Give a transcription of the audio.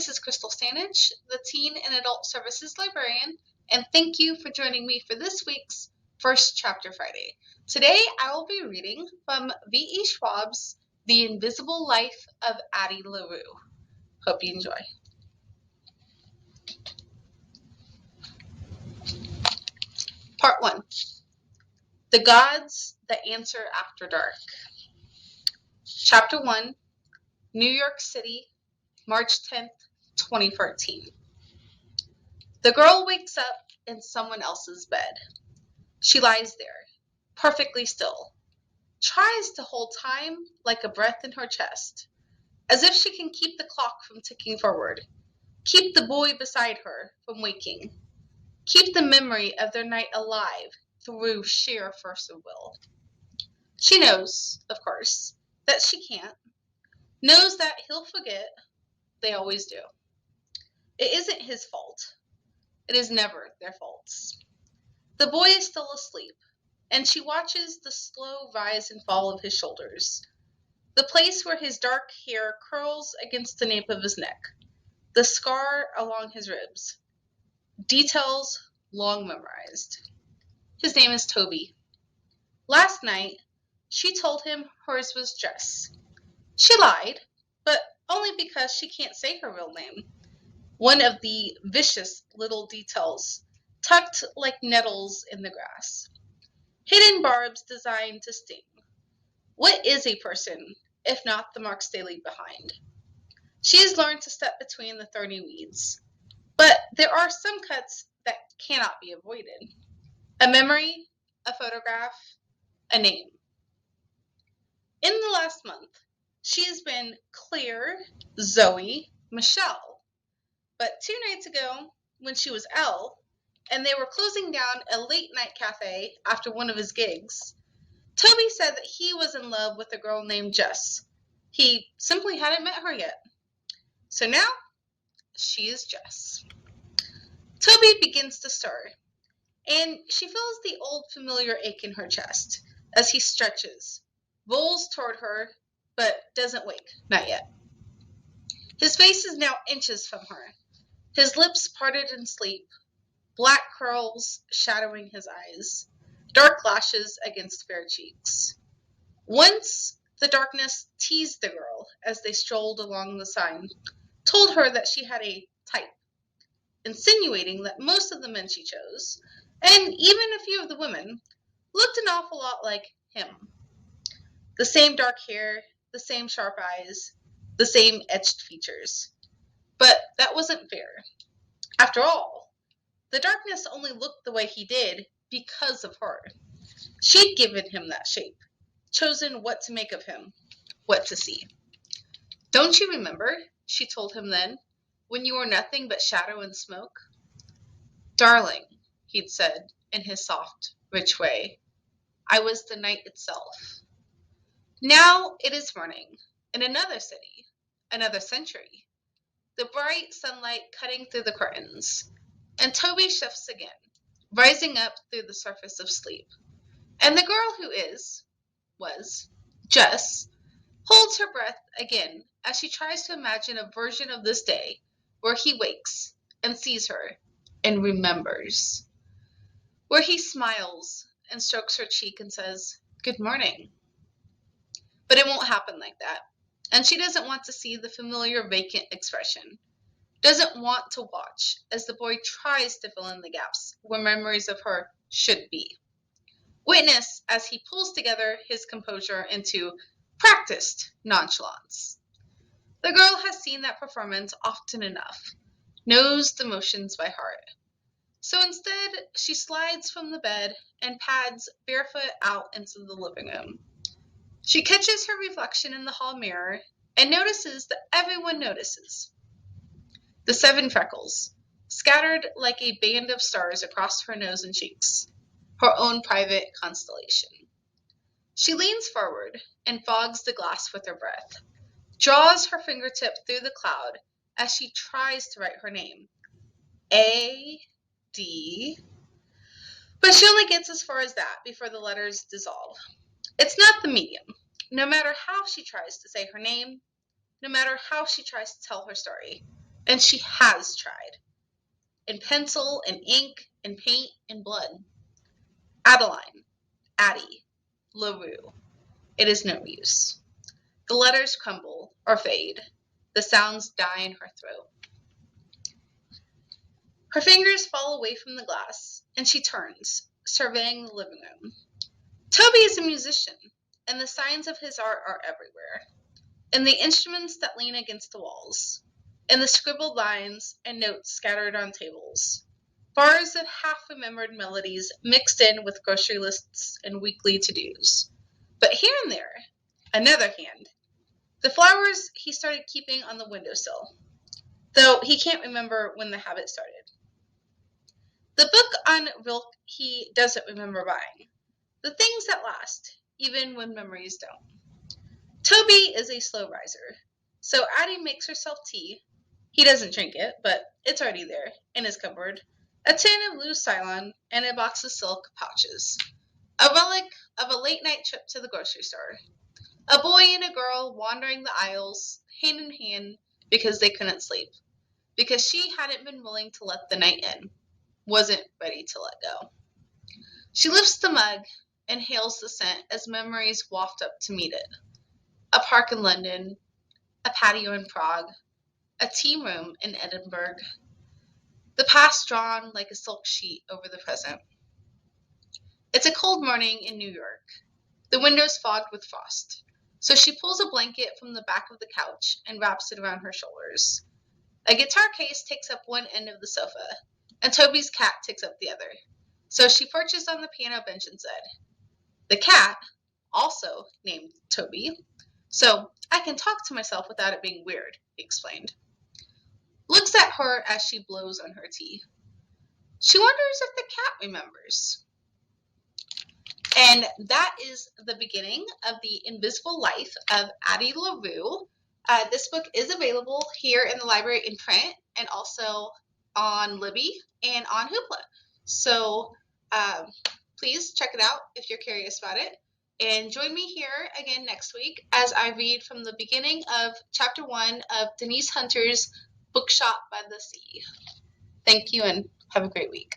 This is Krystal, the Teen and Adult Services Librarian, and thank you for joining me for this week's First Chapter Friday. Today I will be reading from V.E. Schwab's The Invisible Life of Addie Larue. Hope you enjoy. Part 1. The Gods That Answer After Dark. Chapter 1, New York City, March 10th, 2014. The girl wakes up in someone else's bed. She lies there, perfectly still, tries to hold time like a breath in her chest, as if she can keep the clock from ticking forward, keep the boy beside her from waking, keep the memory of their night alive through sheer force of will. She knows, of course, that she can't, knows that he'll forget. They always do. It isn't his fault. It is never their faults. The boy is still asleep, and she watches the slow rise and fall of his shoulders, the place where his dark hair curls against the nape of his neck, the scar along his ribs, details long memorized. His name is Toby. Last night, she told him hers was Jess. She lied, but only because she can't say her real name. One of the vicious little details, tucked like nettles in the grass. Hidden barbs designed to sting. What is a person, if not the marks they leave behind? She has learned to step between the thorny weeds. But there are some cuts that cannot be avoided. A memory, a photograph, a name. In the last month, she has been Claire, Zoe, Michelle. But 2 nights ago, when she was Elle, and they were closing down a late-night cafe after one of his gigs, Toby said that he was in love with a girl named Jess. He simply hadn't met her yet. So now, she is Jess. Toby begins to stir, and she feels the old familiar ache in her chest as he stretches, rolls toward her, but doesn't wake, not yet. His face is now inches from her, his lips parted in sleep, black curls shadowing his eyes, dark lashes against fair cheeks. Once, the darkness teased the girl as they strolled along the sign, told her that she had a type, insinuating that most of the men she chose, and even a few of the women, looked an awful lot like him. The same dark hair, the same sharp eyes, the same etched features. But that wasn't fair. After all, the darkness only looked the way he did because of her. She'd given him that shape, chosen what to make of him, what to see. Don't you remember, she told him then, when you were nothing but shadow and smoke? Darling, he'd said in his soft, rich way, I was the night itself. Now it is morning, in another city, another century, the bright sunlight cutting through the curtains, and Toby shifts again, rising up through the surface of sleep. And the girl who was, Jess, holds her breath again as she tries to imagine a version of this day where he wakes and sees her and remembers, where he smiles and strokes her cheek and says, "Good morning." But it won't happen like that. And she doesn't want to see the familiar vacant expression, doesn't want to watch as the boy tries to fill in the gaps where memories of her should be. Witness as he pulls together his composure into practiced nonchalance. The girl has seen that performance often enough, knows the motions by heart. So instead, she slides from the bed and pads barefoot out into the living room. She catches her reflection in the hall mirror and notices that everyone notices. The 7 freckles, scattered like a band of stars across her nose and cheeks, her own private constellation. She leans forward and fogs the glass with her breath, draws her fingertip through the cloud as she tries to write her name. A-D. But she only gets as far as that before the letters dissolve. It's not the medium. No matter how she tries to say her name, no matter how she tries to tell her story, And she has tried. In pencil, in ink, in paint, in blood. Adeline, Addie, Larue. It is no use. The letters crumble or fade. The sounds die in her throat. Her fingers fall away from the glass, and she turns, surveying the living room. Toby is a musician, and the signs of his art are everywhere. In the instruments that lean against the walls, in the scribbled lines and notes scattered on tables, bars of half-remembered melodies mixed in with grocery lists and weekly to-dos. But here and there, another hand. The flowers he started keeping on the windowsill, though he can't remember when the habit started. The book on Rilke he doesn't remember buying. The things that last, even when memories don't. Toby is a slow riser, so Addie makes herself tea. He doesn't drink it, but it's already there, in his cupboard. A tin of loose Ceylon and a box of silk pouches. A relic of a late-night trip to the grocery store. A boy and a girl wandering the aisles, hand in hand, because they couldn't sleep. Because she hadn't been willing to let the night in. Wasn't ready to let go. She lifts the mug and hails the scent as memories waft up to meet it. A park in London, a patio in Prague, a tea room in Edinburgh. The past drawn like a silk sheet over the present. It's a cold morning in New York. The windows fogged with frost. So she pulls a blanket from the back of the couch and wraps it around her shoulders. A guitar case takes up one end of the sofa, and Toby's cat takes up the other. So she perches on the piano bench instead. The cat, also named Toby, so I can talk to myself without it being weird, he explained. Looks at her as she blows on her tea. She wonders if the cat remembers. And that is the beginning of The Invisible Life of Addie Larue. This book is available here in the library in print and also on Libby and on Hoopla. So please check it out if you're curious about it. And join me here again next week as I read from the beginning of Chapter 1 of Denise Hunter's Bookshop by the Sea. Thank you and have a great week.